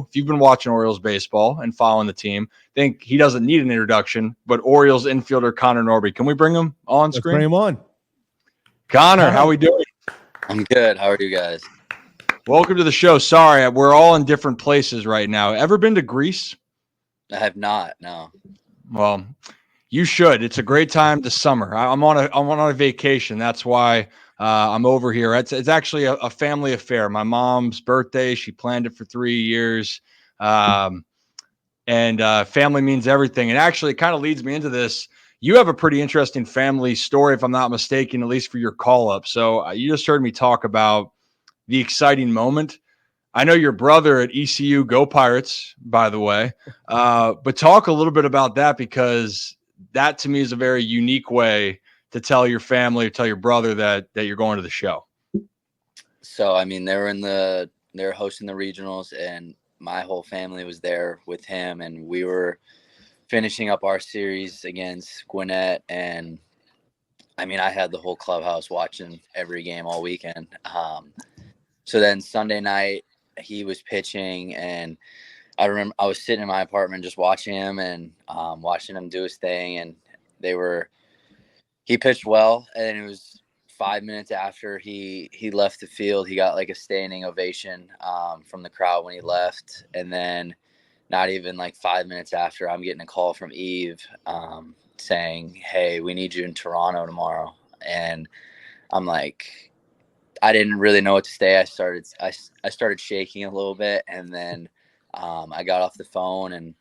If you've been watching Orioles baseball and following the team, think he doesn't need an introduction, but Orioles infielder Connor Norby. Can we bring him on Let's screen? bring him on. Connor, how we doing? I'm good. How are you guys? Welcome to the show. Sorry, we're all in different places right now. Ever been to Greece? I have not. No. Well, you should. It's a great time this summer. I'm on a vacation. That's why I'm over here. It's actually a family affair. My mom's birthday. She planned it for 3 years. And family means everything. And actually, it kind of leads me into this. You have a pretty interesting family story, if I'm not mistaken, at least for your call up. So you just heard me talk about the exciting moment. I know your brother at ECU, go Pirates, by the way. But talk a little bit about that, because that to me is a very unique way to tell your family or tell your brother that you're going to the show. So, I mean, they were hosting the regionals, and my whole family was there with him, and we were finishing up our series against Gwinnett. And I mean, I had the whole clubhouse watching every game all weekend. So then Sunday night, he was pitching, and I remember I was sitting in my apartment just watching him and watching him do his thing. And he pitched well, and it was 5 minutes after he left the field, he got like a standing ovation from the crowd when he left. And then not even like 5 minutes after, I'm getting a call from Eve saying, "Hey, we need you in Toronto tomorrow." And I'm like, I didn't really know what to say. I started shaking a little bit, and then I got off the phone and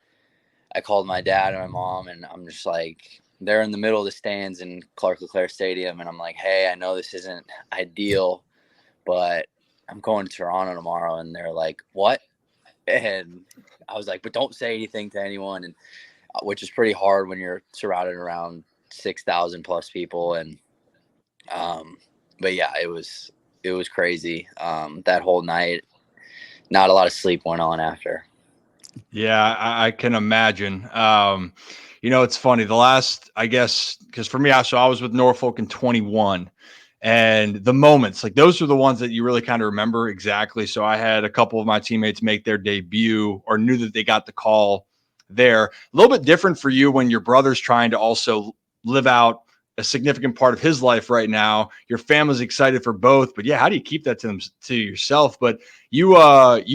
I called my dad and my mom, and I'm just like, they're in the middle of the stands in Clark LeClaire Stadium, and I'm like, "Hey, I know this isn't ideal, but I'm going to Toronto tomorrow." And they're like, "What?" And I was like, "But don't say anything to anyone," and which is pretty hard when you're surrounded around 6,000 plus people. And but yeah, it was crazy. That whole night, not a lot of sleep went on after. Yeah, I can imagine. It's funny. The last, I guess, because for me, I was with Norfolk in 21, and the moments, like those are the ones that you really kind of remember exactly. So I had a couple of my teammates make their debut, or knew that they got the call there. A little bit different for you when your brother's trying to also live out a significant part of his life right now. Your family's excited for both, but yeah, how do you keep that to yourself? But you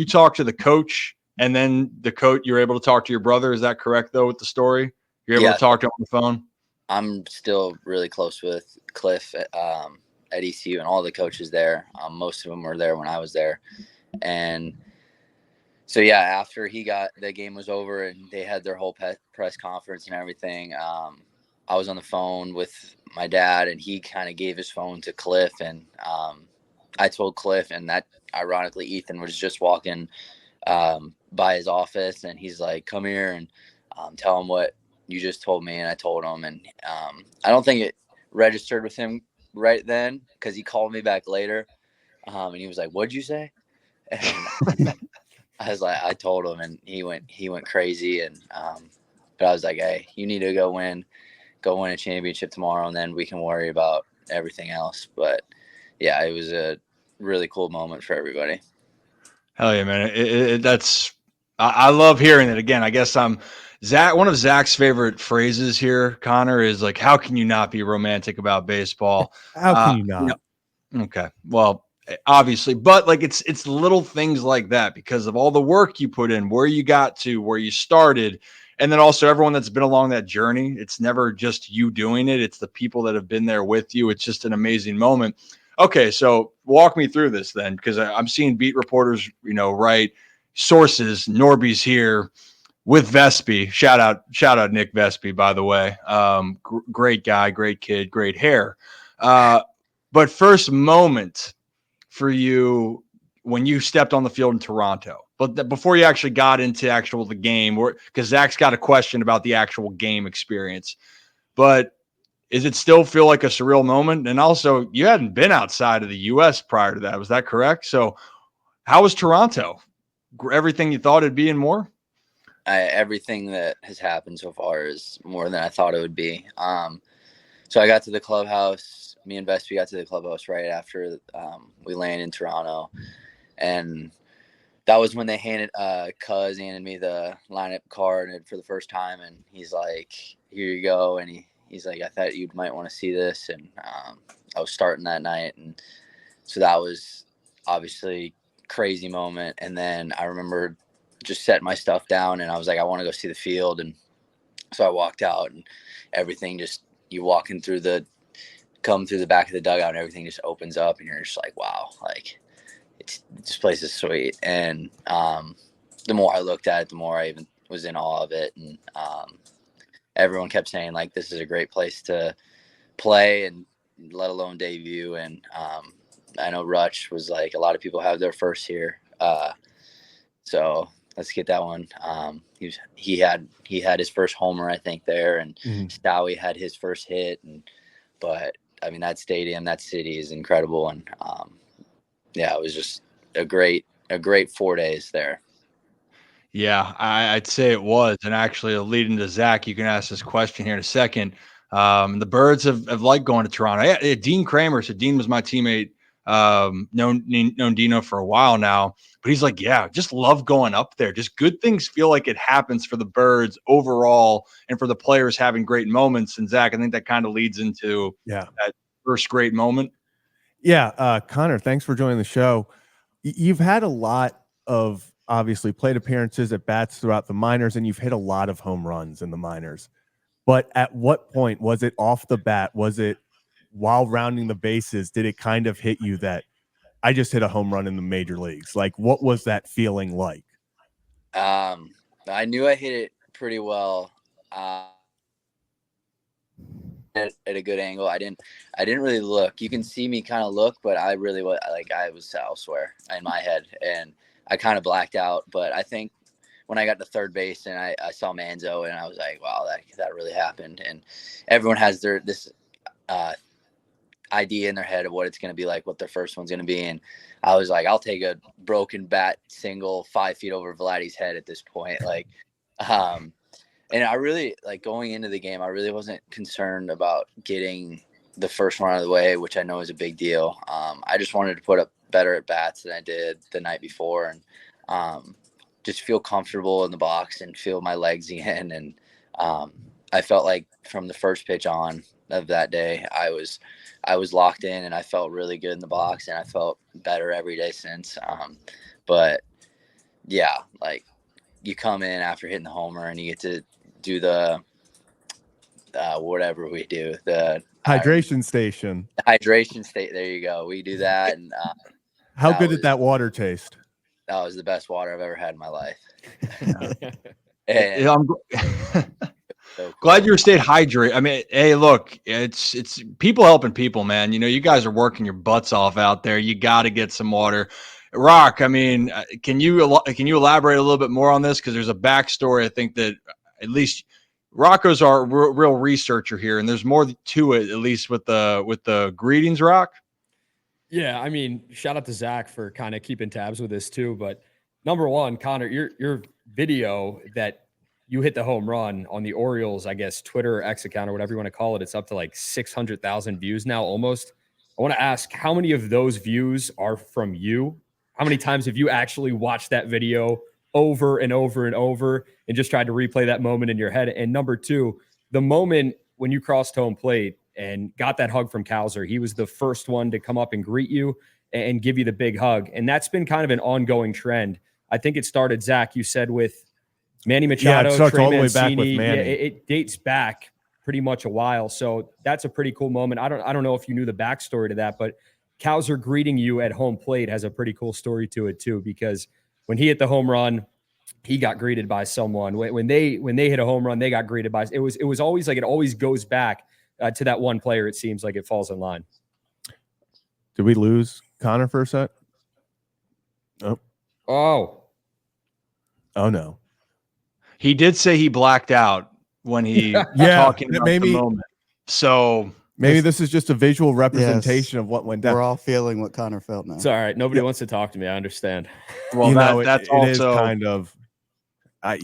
talk to the coach, and then the coach, you're able to talk to your brother. Is that correct, though, with the story? You're able to talk to him on the phone? I'm still really close with Cliff at ECU and all the coaches there. Most of them were there when I was there. And so, yeah, after the game was over and they had their whole press conference and everything, I was on the phone with my dad, and he kind of gave his phone to Cliff. And I told Cliff, and that ironically, Ethan was just walking by his office, and he's like, "Come here and tell him what you just told me." And I told him, and I don't think it registered with him right then, because he called me back later, and he was like, "What'd you say?" And I was like, I told him, and he went crazy. And but I was like, "Hey, you need to go win a championship tomorrow, and then we can worry about everything else." But yeah, it was a really cool moment for everybody. Hell yeah, man! I love hearing it. Again, I guess I'm Zach. One of Zach's favorite phrases here, Connor, is like, "How can you not be romantic about baseball?" How can you not? Okay, well, obviously, but like it's little things like that, because of all the work you put in, where you got to, where you started, and then also everyone that's been along that journey. It's never just you doing it; it's the people that have been there with you. It's just an amazing moment. Okay, so walk me through this then, because I'm seeing beat reporters, write sources. Norby's here with Vespi. Shout out Nick Vespi, by the way. Great guy, great kid, great hair. But first moment for you when you stepped on the field in Toronto, but before you actually got into the game, because Zach's got a question about the actual game experience, but is it still feel like a surreal moment? And also, you hadn't been outside of the U.S. prior to that. Was that correct? So how was Toronto? Everything you thought it'd be and more? Everything that has happened so far is more than I thought it would be. So I got to the clubhouse. Me and Vespi got to the clubhouse right after we landed in Toronto. And that was when they Cuz handed me the lineup card for the first time, and he's like, "Here you go," and he's like, "I thought you might want to see this," and I was starting that night, and so that was obviously crazy moment. And then I remember just setting my stuff down, and I was like, I want to go see the field, and so I walked out, and everything just come through the back of the dugout, and everything just opens up, and you're just like, wow, like this place is sweet. And the more I looked at it, the more I even was in awe of it. And everyone kept saying, like, this is a great place to play, and let alone debut. And I know Rutsch was like, a lot of people have their first here. So let's get that one. He had his first homer, I think, there, and Stowie had his first hit. But I mean, that stadium, that city is incredible. And yeah, it was just a great 4 days there. Yeah, I'd say it was. And actually, leading to Zach, you can ask this question here in a second. The Birds have liked going to Toronto. Dean Kramer. So Dean was my teammate, known Dino for a while now. But he's like, yeah, just love going up there. Just good things feel like it happens for the Birds overall and for the players having great moments. And Zach, I think that kind of leads into that first great moment. Yeah, Connor, thanks for joining the show. You've had a lot of obviously plate appearances at bats throughout the minors, and you've hit a lot of home runs in the minors. But at what point was it off the bat? Was it while rounding the bases? Did it kind of hit you that I just hit a home run in the major leagues? Like, what was that feeling like? I knew I hit it pretty well. At a good angle. I didn't really look. You can see me kind of look, but I really was like, I was elsewhere in my head, and I kind of blacked out. But I think when I got to third base and I saw Manzo, and I was like, wow, that really happened. And everyone has this idea in their head of what it's going to be like, what their first one's going to be. And I was like, I'll take a broken bat single 5 feet over Vladdy's head at this point. Like, and I really, like, going into the game, I really wasn't concerned about getting the first one out of the way, which I know is a big deal. I just wanted to put up better at bats than I did the night before, and just feel comfortable in the box and feel my legs again. And I felt like from the first pitch on of that day, I was locked in, and I felt really good in the box, and I felt better every day since. But yeah, like, you come in after hitting the homer and you get to do the whatever we do, the hydration station. The hydration state. There you go. We do that. And how good did that water taste? That was the best water I've ever had in my life. And I'm so glad you stayed hydrated. I mean, hey, look, it's people helping people, man. You know, you guys are working your butts off out there. You got to get some water. Rock, I mean, can you elaborate a little bit more on this? Because there's a backstory. I think that at least Rocco's our real researcher here, and there's more to it, at least with the greetings, Rock. Yeah, I mean, shout out to Zach for kind of keeping tabs with this too. But number one, Connor, your video that you hit the home run on the Orioles, I guess, Twitter or X account or whatever you want to call it, it's up to like 600,000 views now almost. I want to ask, how many of those views are from you? How many times have you actually watched that video over and over and over and just tried to replay that moment in your head? And number two, the moment when you crossed home plate and got that hug from Cowser, he was the first one to come up and greet you and give you the big hug. And that's been kind of an ongoing trend. I think it started, Zach, you said, with Manny Machado. Yeah, it starts Trey all the way Mancini. back with Manny. Yeah, it dates back pretty much a while. So that's a pretty cool moment. I don't know if you knew the backstory to that, but Cowser greeting you at home plate has a pretty cool story to it too, because when he hit the home run, he got greeted by someone. When they hit a home run, they got greeted by. It was always like, it always goes back to that one player. It seems like it falls in line. Did we lose Connor for a sec? Oh no. He did say he blacked out when he talking about the moment. So maybe this is just a visual representation of what went down. We're all feeling what Connor felt now. It's all right. Nobody wants to talk to me. I understand. Well, that's also it is kind of.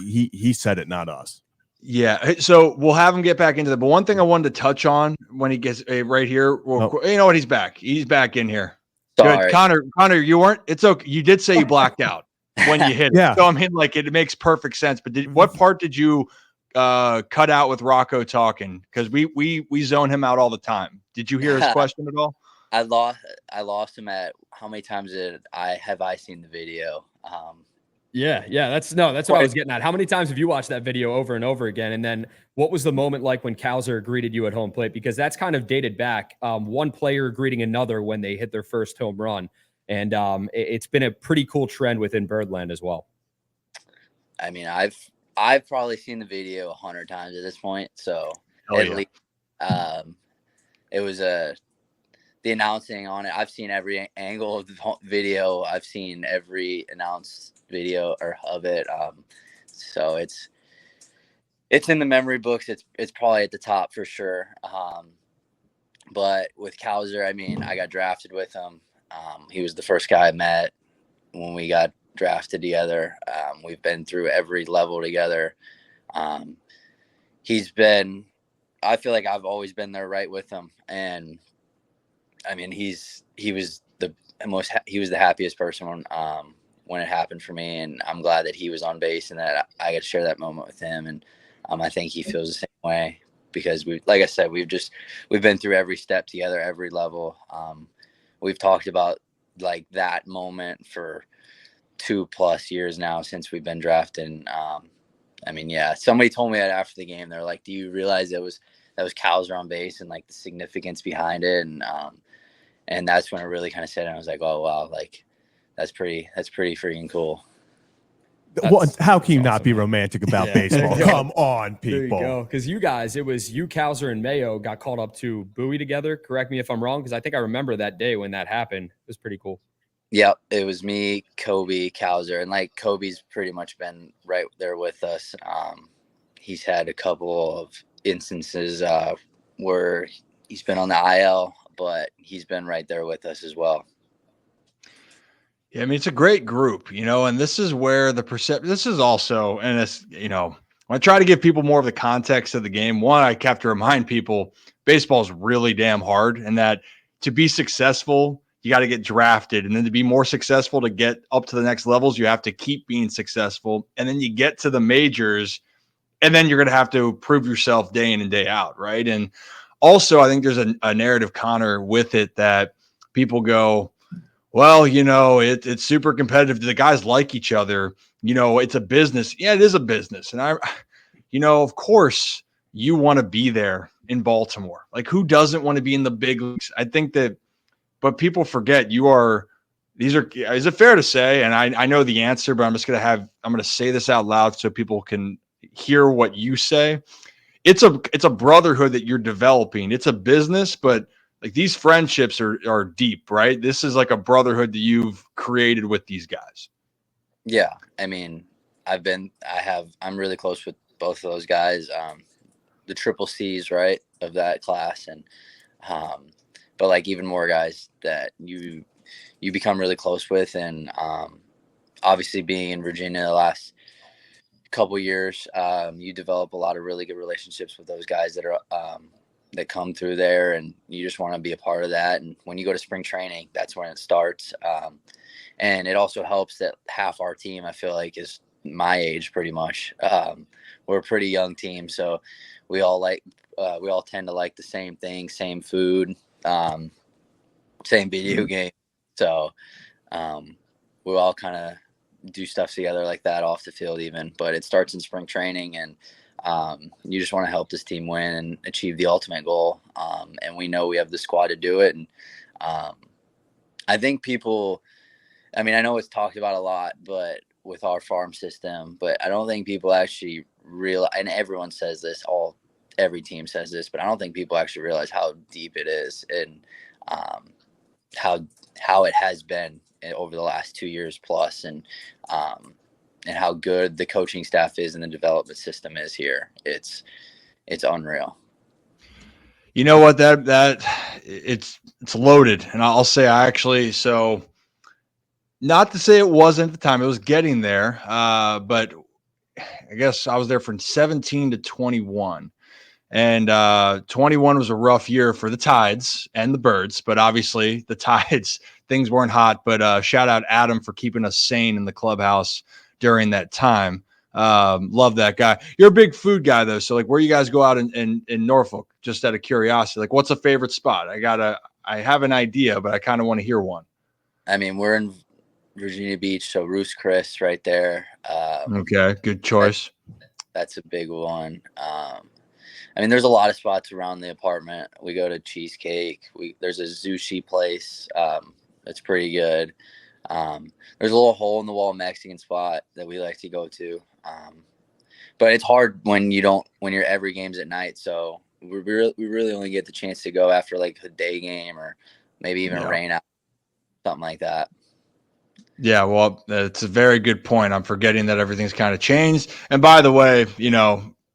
He said it, not us. Yeah. So we'll have him get back into that. But one thing I wanted to touch on when he gets right here, you know what? He's back. He's back in here. Sorry. Good. Connor, you weren't. It's okay. You did say you blacked out. when you hit it. Yeah. So I mean, like it makes perfect sense. But what part did you cut out with Rocco talking? Because we zone him out all the time. Did you hear his question at all? I lost him at how many times have I seen the video? Yeah, that's what I was getting at. How many times have you watched that video over and over again? And then what was the moment like when Cowser greeted you at home plate? Because that's kind of dated back. One player greeting another when they hit their first home run. And it's been a pretty cool trend within Birdland as well. I mean, I've probably seen the video 100 times at this point. So at least it was the announcing on it. I've seen every angle of the video. I've seen every announced video of it. So it's in the memory books. It's probably at the top for sure. But with Cowser, I mean, I got drafted with him. He was the first guy I met when we got drafted together. We've been through every level together. I feel like I've always been there right with him. And I mean, he was the happiest person when it happened for me. And I'm glad that he was on base and that I got to share that moment with him. And I think he feels the same way because like I said, we've been through every step together, every level. We've talked about like that moment for 2+ years now since we've been drafted. I mean, yeah, somebody told me that after the game. They're like, do you realize that was Cowser on base and like the significance behind it? And that's when it really kind of set in. I was like, oh wow, like that's pretty freaking cool. How can you not be romantic about baseball? Come on, people. There you go. Because you guys, it was you, Cowser, and Mayo got called up to Bowie together. Correct me if I'm wrong, because I think I remember that day when that happened. It was pretty cool. Yep, it was me, Kobe, Cowser, and like Kobe's pretty much been right there with us. He's had a couple of instances where he's been on the IL, but he's been right there with us as well. Yeah, I mean, it's a great group, and this is where this is also, and it's, when I try to give people more of the context of the game, one, I have to remind people baseball is really damn hard and that to be successful, you got to get drafted. And then to be more successful, to get up to the next levels, you have to keep being successful. And then you get to the majors and then you're going to have to prove yourself day in and day out. Right. And also, I think there's a narrative, Connor, with it that people go, well, it's super competitive. The guys like each other. It's a business. Yeah, it is a business. And of course you want to be there in Baltimore. Like who doesn't want to be in the big leagues? I think that, but people forget is it fair to say? And I know the answer, but I'm going to say this out loud so people can hear what you say. It's a brotherhood that you're developing. It's a business, but like these friendships are deep, right? This is like a brotherhood that you've created with these guys. Yeah. I mean, I'm really close with both of those guys. The triple C's, right, of that class. And, but like even more guys that you become really close with. And, obviously being in Virginia the last couple years, you develop a lot of really good relationships with those guys that are, that come through there, and you just want to be a part of that. And when you go to spring training, that's when it starts. And it also helps that half our team, I feel like, is my age pretty much. We're a pretty young team, so we all tend to like the same thing, same food, same video game. So we all kind of do stuff together like that off the field even, but it starts in spring training, and you just want to help this team win and achieve the ultimate goal. And we know we have the squad to do it. And I think people, I mean, I know it's talked about a lot, but with our farm system, but I don't think people actually realize, and everyone says this, every team says this, but I don't think people actually realize how deep it is and how it has been over the last 2 years plus. And how good the coaching staff is and the development system is here. It's unreal. You know what, that it's loaded. And I'll say so not to say it wasn't at the time, it was getting there. But I guess I was there from 17 to 21. And 21 was a rough year for the Tides and the Birds, but obviously the Tides things weren't hot. But shout out Adam for keeping us sane in the clubhouse during that time. Love that guy. You're a big food guy though. So like where you guys go out in Norfolk, just out of curiosity, like what's a favorite spot? I have an idea, but I kind of want to hear one. I mean, we're in Virginia Beach, so Roost Chris right there. Okay. Good choice. That's a big one. I mean, there's a lot of spots around the apartment. We go to Cheesecake. There's a sushi place. That's pretty good. There's a little hole in the wall Mexican spot that we like to go to. But it's hard when your every game's at night. So we really only get the chance to go after like a day game or maybe even a rain out, something like that. Yeah, well, it's a very good point. I'm forgetting that everything's kind of changed. And by the way,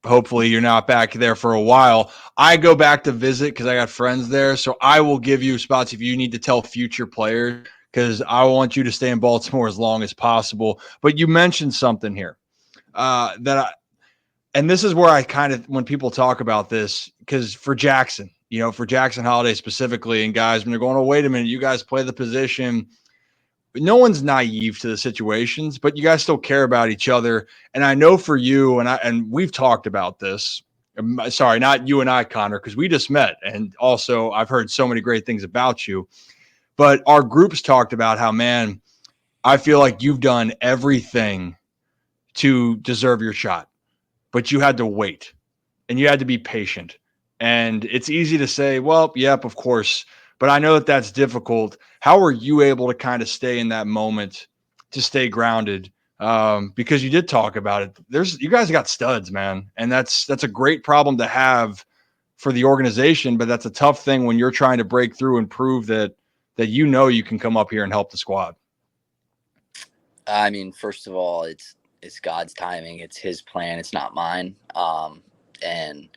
hopefully you're not back there for a while. I go back to visit because I got friends there. So I will give you spots if you need to tell future players, because I want you to stay in Baltimore as long as possible. But you mentioned something here and this is where I kind of, when people talk about this, because for Jackson Holiday specifically, and guys, when they're going, oh, wait a minute, you guys play the position. No one's naive to the situations, but you guys still care about each other. And I know for you, and we've talked about this. Sorry, not you and I, Connor, because we just met. And also I've heard so many great things about you, but our groups talked about how, man, I feel like you've done everything to deserve your shot, but you had to wait and you had to be patient. And it's easy to say, well, yep, of course. But I know that that's difficult. How are you able to kind of stay in that moment to stay grounded? Because you did talk about it. You guys got studs, man. And that's a great problem to have for the organization, but that's a tough thing when you're trying to break through and prove that you can come up here and help the squad. I mean, first of all, it's God's timing. It's his plan. It's not mine. And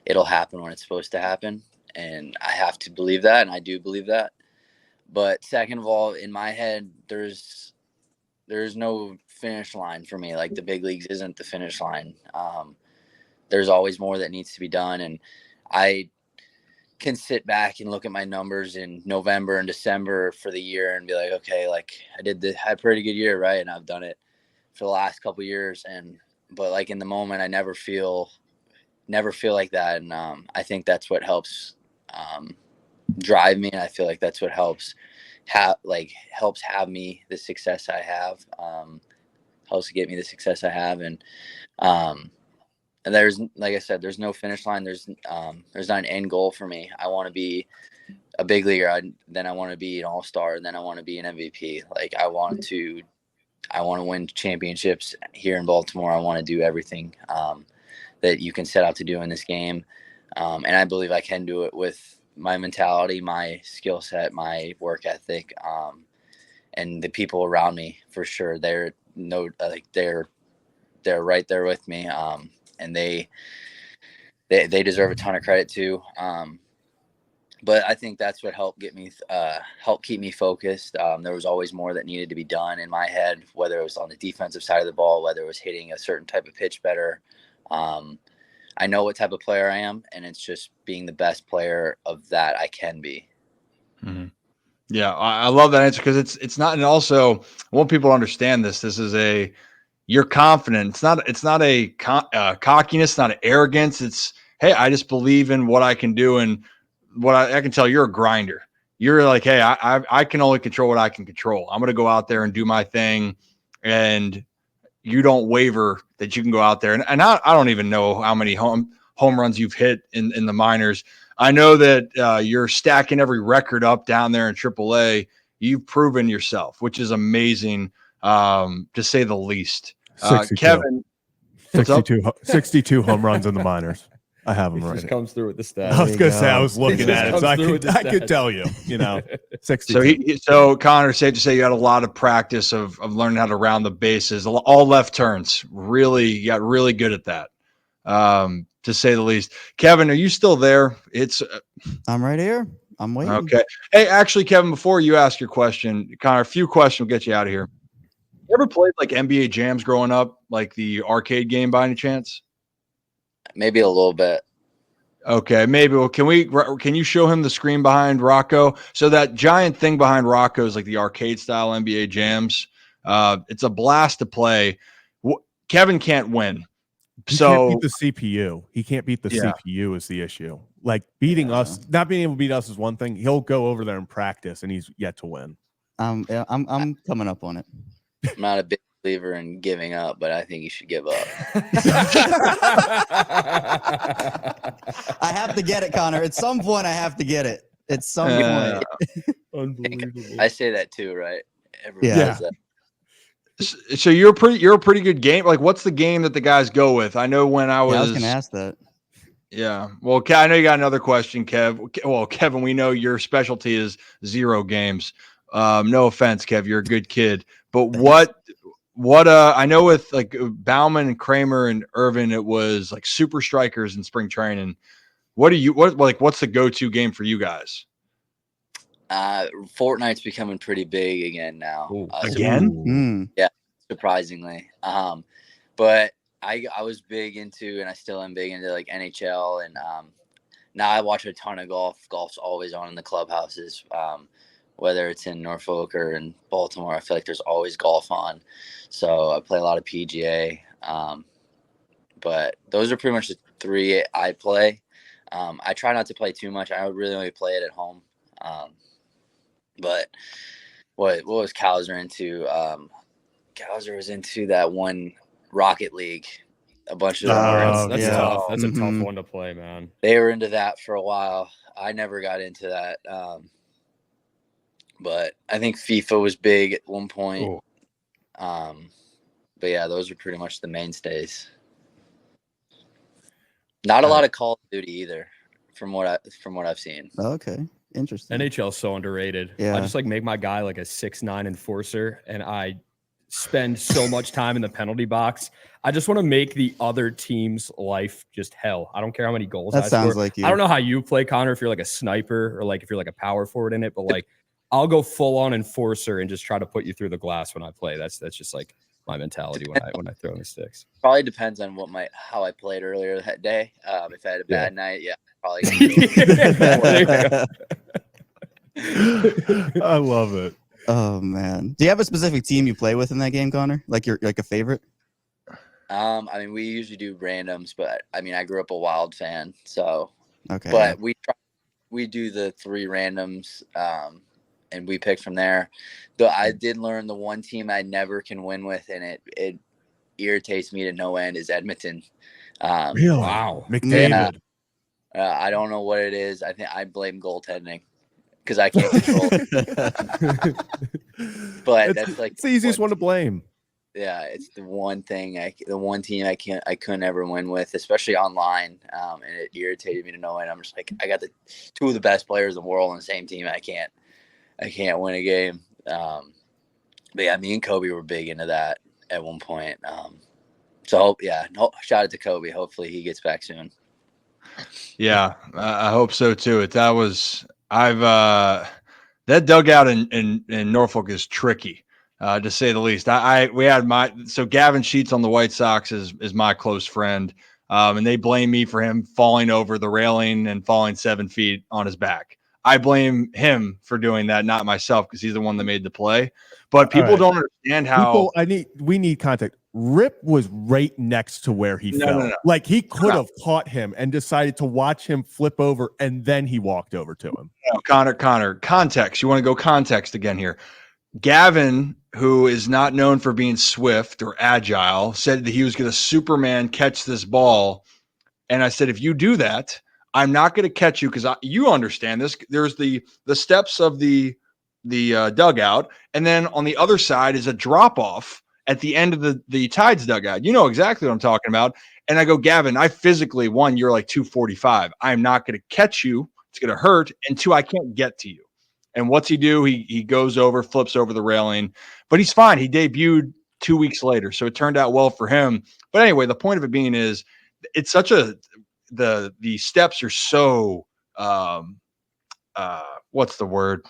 it'll happen when it's supposed to happen. And I have to believe that. And I do believe that. But second of all, in my head, there's no finish line for me. Like the big leagues isn't the finish line. There's always more that needs to be done. And I can sit back and look at my numbers in November and December for the year and be like, okay, like I had a pretty good year, right? And I've done it for the last couple of years. But like in the moment, I never feel like that. And I think that's what helps drive me. And I feel like that's what helps have me the success I have, helps get me the success I have. And there's, like I said, there's no finish line. There's not an end goal for me. I want to be a big leaguer. Then I want to be an all-star. And then I want to be an MVP. Like I want to win championships here in Baltimore. I want to do everything that you can set out to do in this game. And I believe I can do it with my mentality, my skill set, my work ethic, and the people around me for sure. They're right there with me. And they deserve a ton of credit too. But I think that's what helped keep me focused. There was always more that needed to be done in my head, whether it was on the defensive side of the ball, whether it was hitting a certain type of pitch better. I know what type of player I am, and it's just being the best player of that I can be. Mm-hmm. Yeah, I love that answer because it's not, and also I want people to understand this. This is you're confident. It's not a cockiness, not an arrogance. It's, hey, I just believe in what I can do, and what I can tell. You're a grinder. You're like, hey, I can only control what I can control. I'm going to go out there and do my thing, and you don't waver that you can go out there. And I don't even know how many home runs you've hit in the minors. I know that you're stacking every record up down there in AAA. You've proven yourself, which is amazing, to say the least. 62. Kevin, 62 home runs in the minors. I have them right. Just comes through with the stats. I was going to say, I was looking at it, so I could tell you, 62. So Connor, safe to say you got a lot of practice of learning how to round the bases, all left turns. You got really good at that, to say the least. Kevin, are you still there? I'm right here. I'm waiting. Okay. Hey, actually, Kevin, before you ask your question, Connor, a few questions will get you out of here. You ever played like NBA Jams growing up, like the arcade game by any chance? Maybe a little bit. Okay, maybe. Well, can you show him the screen behind Rocco? So that giant thing behind Rocco is like the arcade style NBA jams. It's a blast to play. Kevin can't win. He So can't beat the CPU. He can't beat the CPU is the issue. Like beating us, not being able to beat us is one thing. He'll go over there and practice, and he's yet to win. I'm coming up on it. I'm not a big believer in giving up, but I think you should give up. I have to get it, Connor. At some point, I have to get it. At some point. Unbelievable. I say that too, right? Everyone says that. So you're a pretty good game. Like, what's the game that the guys go with? I know when I was going to ask that. Yeah. Well, I know you got another question, Kev. Well, Kevin, we know your specialty is 0 games. No offense, Kev, you're a good kid. But what I know with like Bauman and Kramer and Irvin, it was like super strikers in spring training. What's the go-to game for you guys? Fortnite's becoming pretty big again now. Again? Yeah, surprisingly. But I was big into, and I still am big into like NHL, and now I watch a ton of golf. Golf's always on in the clubhouses, whether it's in Norfolk or in Baltimore. I feel like there's always golf on, so I play a lot of PGA. But those are pretty much the 3 I play. I try not to play too much. I really only play it at home. But what was Cowser into? Cowser was into that one Rocket League. A bunch of them. That's tough. That's a tough one to play, man. They were into that for a while. I never got into that. But I think FIFA was big at one point. But yeah, those are pretty much the mainstays. Not a lot of Call of Duty either, from what I've seen. Okay. Interesting. NHL is so underrated. Yeah. I just like make my guy like a 6'9" enforcer, and I spend so much time in the penalty box. I just want to make the other team's life just hell. I don't care how many goals I score. That sounds like you. I don't know how you play, Connor, if you're like a sniper or like if you're like a power forward in it, but like I'll go full on enforcer and just try to put you through the glass when I play. That's just like my mentality when I throw in the sticks. Probably depends on how I played earlier that day. If I had a bad night, probably. I love it. Oh man, do you have a specific team you play with in that game, Connor? Like you're like a favorite? I mean, we usually do randoms, but I mean, I grew up a Wild fan, so okay. But we do the 3 randoms, and we pick from there. Though I did learn the one team I never can win with, and it irritates me to no end, is Edmonton. Really? Wow, McDavid. I don't know what it is. I think I blame goaltending because I can't control it. But that's like it's the easiest one to blame. Yeah, it's the one thing the one team I couldn't ever win with, especially online. And it irritated me to no end. I'm just like, I got the 2 of the best players in the world on the same team. I can't win a game. But yeah, me and Kobe were big into that at one point. So yeah, shout out to Kobe. Hopefully he gets back soon. Yeah, I hope so too. That dugout in Norfolk is tricky, to say the least. So Gavin Sheets on the White Sox is my close friend, and they blame me for him falling over the railing and falling 7 feet on his back. I blame him for doing that, not myself, because he's the one that made the play. But people don't understand how. We need context. Rip was right next to where he fell. No. Like he could have caught him and decided to watch him flip over, and then he walked over to him. No, Connor, context. You want to go context again here. Gavin, who is not known for being swift or agile, said that he was going to Superman catch this ball. And I said, if you do that, I'm not going to catch you because you understand this. There's the steps of the dugout, and then on the other side is a drop off at the end of the Tides dugout. You know exactly what I'm talking about. And I go, Gavin, I physically, 1, you're like 245. I'm not going to catch you. It's going to hurt. And 2, I can't get to you. And what's he do? He goes over, flips over the railing, but he's fine. He debuted 2 weeks later, so it turned out well for him. But anyway, the point of it being is it's such the steps are so what's the word?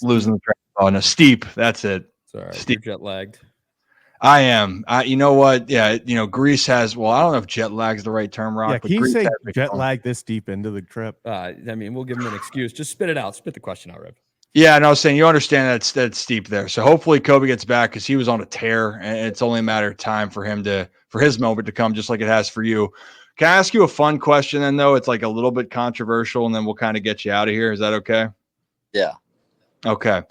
Losing the track. Oh no, steep. That's it. Sorry, steep. Jet lagged. I am. You know what? Yeah, Greece has. Well, I don't know if jet lag is the right term, Rock. Yeah, but can you Greece say has jet lag this deep into the trip? I mean, we'll give him an excuse. Just spit it out. Spit the question out, Rip. Yeah, and I was saying you understand that's steep there. So hopefully Kobe gets back because he was on a tear, and it's only a matter of time for his moment to come, just like it has for you. Can I ask you a fun question then, though? It's like a little bit controversial, and then we'll kind of get you out of here. Is that okay? Yeah. Okay.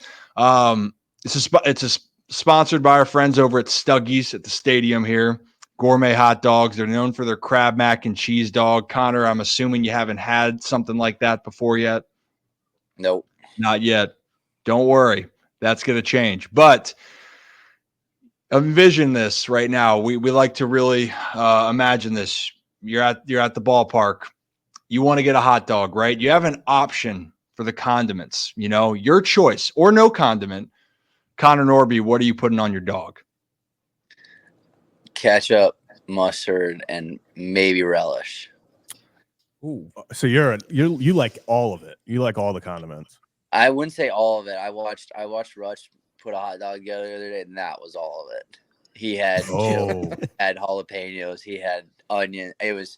It's sponsored by our friends over at Stuggies at the stadium here. Gourmet hot dogs. They're known for their crab mac and cheese dog. Connor, I'm assuming you haven't had something like that before yet. Nope. Not yet. Don't worry. That's going to change. But envision this right now. We like to really imagine this. You're at the ballpark. You want to get a hot dog, right? You have an option for the condiments, your choice or no condiment. Connor Norby, what are you putting on your dog? Ketchup, mustard, and maybe relish. Ooh. So you like all of it. You like all the condiments. I wouldn't say all of it. I watched Rush put a hot dog together the other day, and that was all of it. He had chili, had jalapenos, he had onion. It was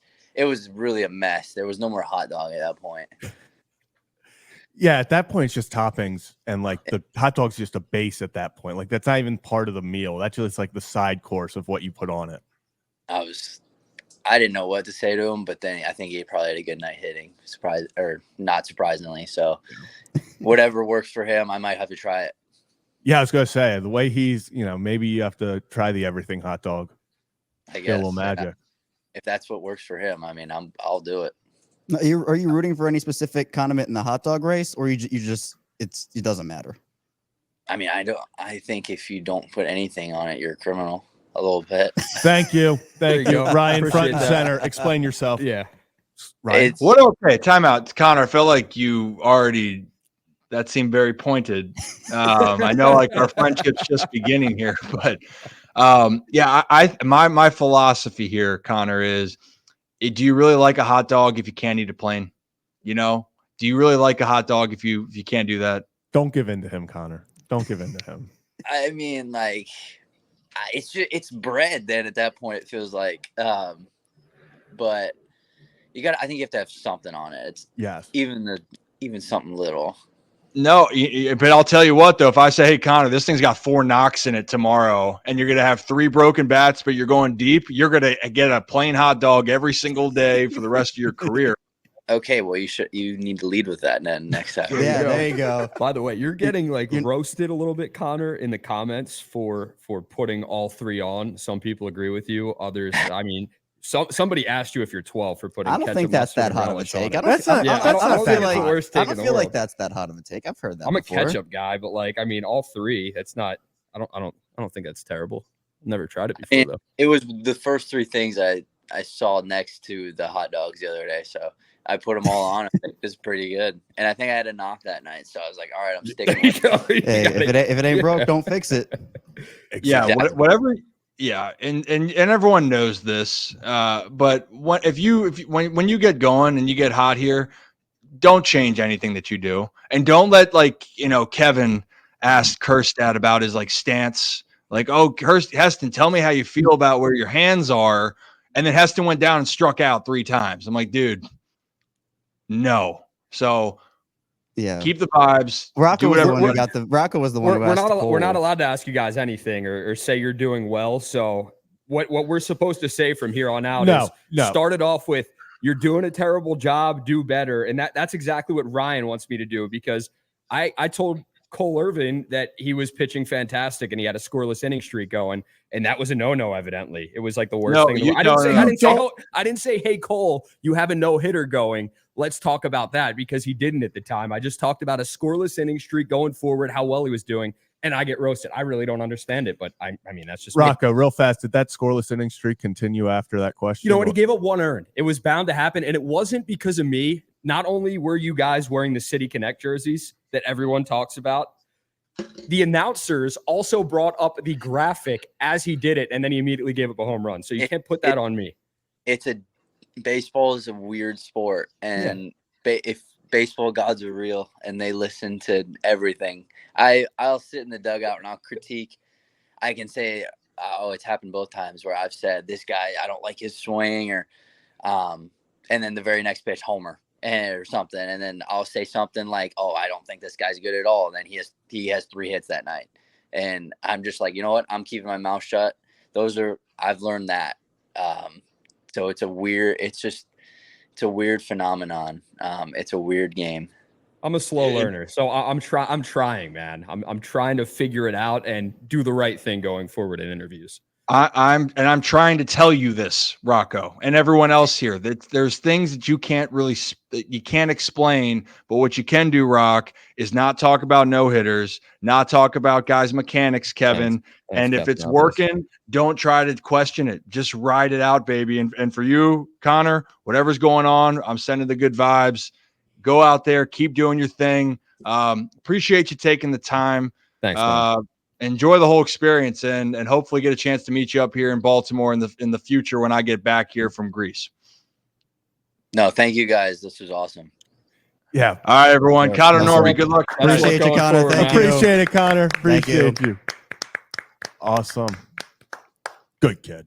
really a mess. There was no more hot dog at that point. Yeah, at that point it's just toppings, and like the hot dog's just a base at that point. Like that's not even part of the meal. That's just like the side course of what you put on it. I didn't know what to say to him, but then I think he probably had a good night hitting. Not surprisingly. So whatever works for him, I might have to try it. Yeah, I was gonna say the way he's, maybe you have to try the everything hot dog. I guess get a little magic. If that's what works for him, I mean, I'll do it. Are you rooting for any specific condiment in the hot dog race, or you just it doesn't matter? I mean, I think if you don't put anything on it, you're a criminal. A little bit. Thank you, Ryan. Appreciate Front and that. center. Explain yourself. Yeah. Ryan. Okay, time out, Connor. I feel like you already. That seemed very pointed. I know, like our friendship's just beginning here, but yeah, my philosophy here, Connor, is: do you really like a hot dog if you can't eat it plain? Do you really like a hot dog if you can't do that? Don't give in to him, Connor. Don't give in to him. I mean, like, it's bread. Then at that point, it feels like, but I think you have to have something on it. It's yes, even something little. No, but I'll tell you what, though, if I say, hey, Connor, this thing's got 4 knocks in it tomorrow, and you're going to have 3 broken bats, but you're going deep, you're going to get a plain hot dog every single day for the rest of your career. Okay, well, you need to lead with that then next time. Yeah, there you go. By the way, you're getting roasted a little bit, Connor, in the comments for putting all 3 on. Some people agree with you. Others, I mean, somebody asked you if you're 12 for putting. I don't think that's that hot of a take. I don't feel like that's that hot of a take. I've heard that. I'm before. a ketchup guy, but I mean, all 3. That's not. I don't think that's terrible. I've never tried it before though. It was the first 3 things I saw next to the hot dogs the other day, so I put them all on. I think it was pretty good, and I think I had a knock that night, so I was like, all right, I'm sticking with it. Hey, if it ain't broke, don't fix it. Exactly. Yeah, whatever. Yeah, and everyone knows this. But when you get going and you get hot here, don't change anything that you do, and don't let Kevin asked Kerstad about his stance. Heston, tell me how you feel about where your hands are, and then Heston went down and struck out 3 times. I'm like, dude, no. So yeah, keep the vibes. Rocco was the one who asked we're not allowed to ask you guys anything or say you're doing well. So what we're supposed to say from here on out is start it off with you're doing a terrible job, do better. And that's exactly what Ryan wants me to do, because I told Cole Irvin that he was pitching fantastic and he had a scoreless inning streak going, and that was a no-no. Evidently, it was like the worst thing. I didn't say, hey Cole, you have a no-hitter going. Let's talk about that, because he didn't at the time. I just talked about a scoreless inning streak going forward, how well he was doing, and I get roasted. I really don't understand it, but I mean, that's just Rocco. Real fast, did that scoreless inning streak continue after that question? You know what? He gave up 1 earned. It was bound to happen, and it wasn't because of me. Not only were you guys wearing the City Connect jerseys that everyone talks about, the announcers also brought up the graphic as he did it, and then he immediately gave up a home run. So you can't put that on me. Baseball is a weird sport, and if baseball gods are real and they listen to everything, I'll sit in the dugout and I'll critique. I can say it's happened both times where I've said, this guy, I don't like his swing, or and then the very next pitch, homer or something. And then I'll say something like, oh, I don't think this guy's good at all. And then he has 3 hits that night. And I'm just like, you know what? I'm keeping my mouth shut. I've learned that. So it's a weird phenomenon. It's a weird game. I'm a slow learner, so I'm trying, man. I'm trying to figure it out and do the right thing going forward in interviews. I'm trying to tell you this, Rocco, and everyone else here, that there's things that you can't explain, but what you can do, Rock, is not talk about no-hitters, not talk about guys' mechanics, Kevin. Thanks, and if Kevin. it's working, don't try to question it. Just ride it out, baby. And for you, Connor, whatever's going on, I'm sending the good vibes. Go out there, keep doing your thing. Appreciate you taking the time. Thanks, man. Enjoy the whole experience, and hopefully get a chance to meet you up here in Baltimore in the future when I get back here from Greece. No, thank you guys. This was awesome. Yeah. All right, everyone. Yeah. Connor, Yes, Norby, sir. good luck. Appreciate you, Connor. Thank you. Appreciate it, Connor. Thank you. Appreciate you. Awesome. Good kid.